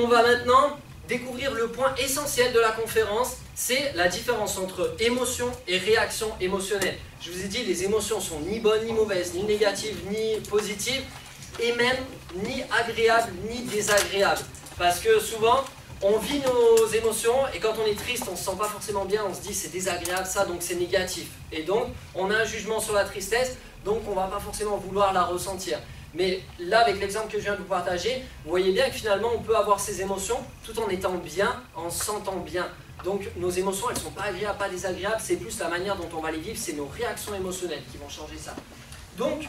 on va maintenant découvrir le point essentiel de la conférence, c'est la différence entre émotion et réaction émotionnelle. Je vous ai dit, les émotions sont ni bonnes ni mauvaises, ni négatives ni positives, et même ni agréables ni désagréables. Parce que souvent, on vit nos émotions et quand on est triste, on ne se sent pas forcément bien, on se dit c'est désagréable ça, donc c'est négatif. Et donc, on a un jugement sur la tristesse, donc on ne va pas forcément vouloir la ressentir. Mais là, avec l'exemple que je viens de vous partager, vous voyez bien que finalement, on peut avoir ces émotions tout en étant bien, en se sentant bien. Donc, nos émotions, elles ne sont pas agréables, pas désagréables, c'est plus la manière dont on va les vivre, c'est nos réactions émotionnelles qui vont changer ça. Donc,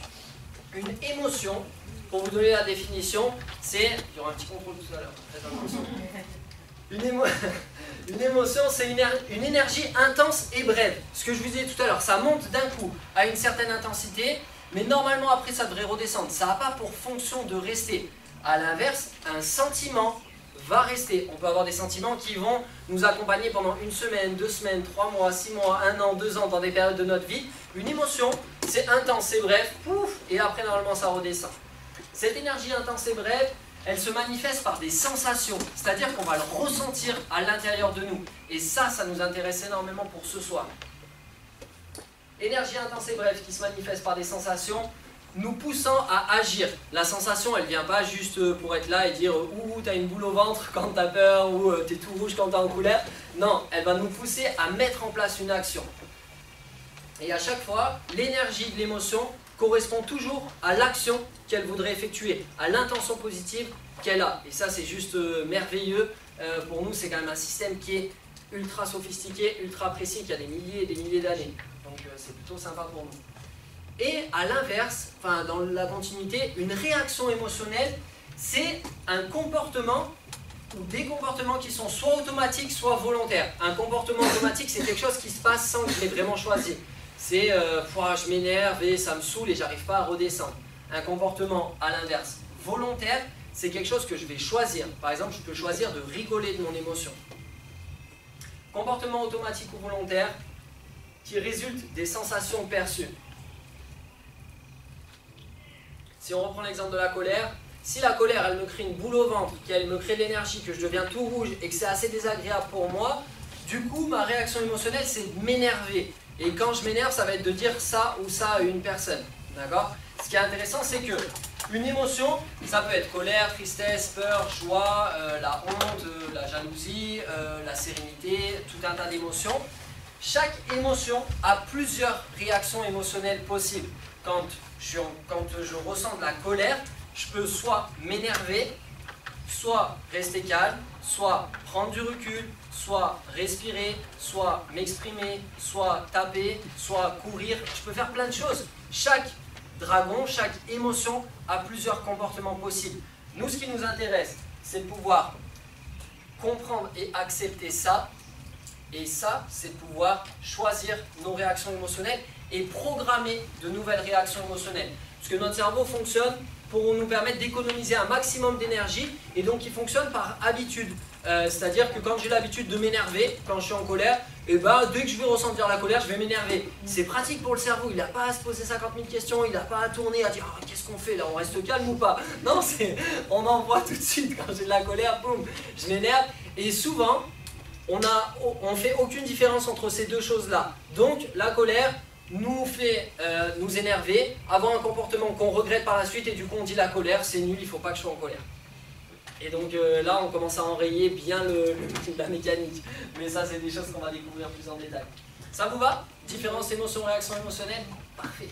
une émotion, pour vous donner la définition, c'est... Il y aura un petit contrôle tout à l'heure, faites attention. Une émotion, c'est une énergie intense et brève. Ce que je vous disais tout à l'heure, ça monte d'un coup à une certaine intensité, mais normalement après ça devrait redescendre. Ça n'a pas pour fonction de rester. À l'inverse, un sentiment va rester. On peut avoir des sentiments qui vont nous accompagner pendant 1 semaine, 2 semaines, 3 mois, 6 mois, 1 an, 2 ans, dans des périodes de notre vie. Une émotion, c'est intense, c'est bref, pouf, et après normalement ça redescend. Cette énergie intense et brève, elle se manifeste par des sensations, c'est-à-dire qu'on va le ressentir à l'intérieur de nous. Et ça nous intéresse énormément pour ce soir. Énergie intense et brève qui se manifeste par des sensations, nous poussant à agir. La sensation, elle ne vient pas juste pour être là et dire « Ouh, t'as une boule au ventre quand t'as peur » ou « T'es tout rouge quand t'es en colère ». Non, elle va nous pousser à mettre en place une action. Et à chaque fois, l'énergie de l'émotion correspond toujours à l'action qu'elle voudrait effectuer, à l'intention positive qu'elle a. Et ça, c'est juste merveilleux. Pour nous, c'est quand même un système qui est ultra sophistiqué, ultra précis, qui a des milliers et des milliers d'années. Donc, c'est plutôt sympa pour nous. Et à l'inverse, enfin, dans la continuité, une réaction émotionnelle, c'est un comportement ou des comportements qui sont soit automatiques, soit volontaires. Un comportement automatique, c'est quelque chose qui se passe sans que je l'ai vraiment choisi. C'est je m'énerve et ça me saoule et j'arrive pas à redescendre. Un comportement à l'inverse volontaire, c'est quelque chose que je vais choisir. Par exemple, je peux choisir de rigoler de mon émotion. Comportement automatique ou volontaire qui résulte des sensations perçues. Si on reprend l'exemple de la colère, si la colère elle me crée une boule au ventre, qu'elle me crée de l'énergie, que je deviens tout rouge et que c'est assez désagréable pour moi, du coup ma réaction émotionnelle c'est de m'énerver. Et quand je m'énerve, ça va être de dire ça ou ça à une personne. D'accord ? Ce qui est intéressant, c'est que une émotion, ça peut être colère, tristesse, peur, joie, la honte, la jalousie, la sérénité, tout un tas d'émotions. Chaque émotion a plusieurs réactions émotionnelles possibles. Quand je ressens de la colère, je peux soit m'énerver, soit rester calme, soit prendre du recul, soit respirer, soit m'exprimer, soit taper, soit courir. Je peux faire plein de choses. Chaque dragon, chaque émotion a plusieurs comportements possibles. Nous, ce qui nous intéresse, c'est de pouvoir comprendre et accepter ça. Et ça, c'est de pouvoir choisir nos réactions émotionnelles et programmer de nouvelles réactions émotionnelles. Parce que notre cerveau fonctionne pour nous permettre d'économiser un maximum d'énergie et donc il fonctionne par habitude. C'est-à-dire que quand j'ai l'habitude de m'énerver, quand je suis en colère, et dès que je vais ressentir la colère, je vais m'énerver. C'est pratique pour le cerveau, il n'a pas à se poser 50 000 questions, il n'a pas à tourner, à dire oh, qu'est-ce qu'on fait là, on reste calme ou pas? Non, on envoie tout de suite quand j'ai de la colère, boum, je m'énerve. Et souvent, on fait aucune différence entre ces deux choses-là. Donc la colère nous fait nous énerver, avoir un comportement qu'on regrette par la suite et du coup on dit la colère c'est nul, il ne faut pas que je sois en colère. Et donc là on commence à enrayer bien la mécanique. Mais ça c'est des choses qu'on va découvrir plus en détail. Ça vous va? Différence émotion, réaction émotionnelle? Parfait.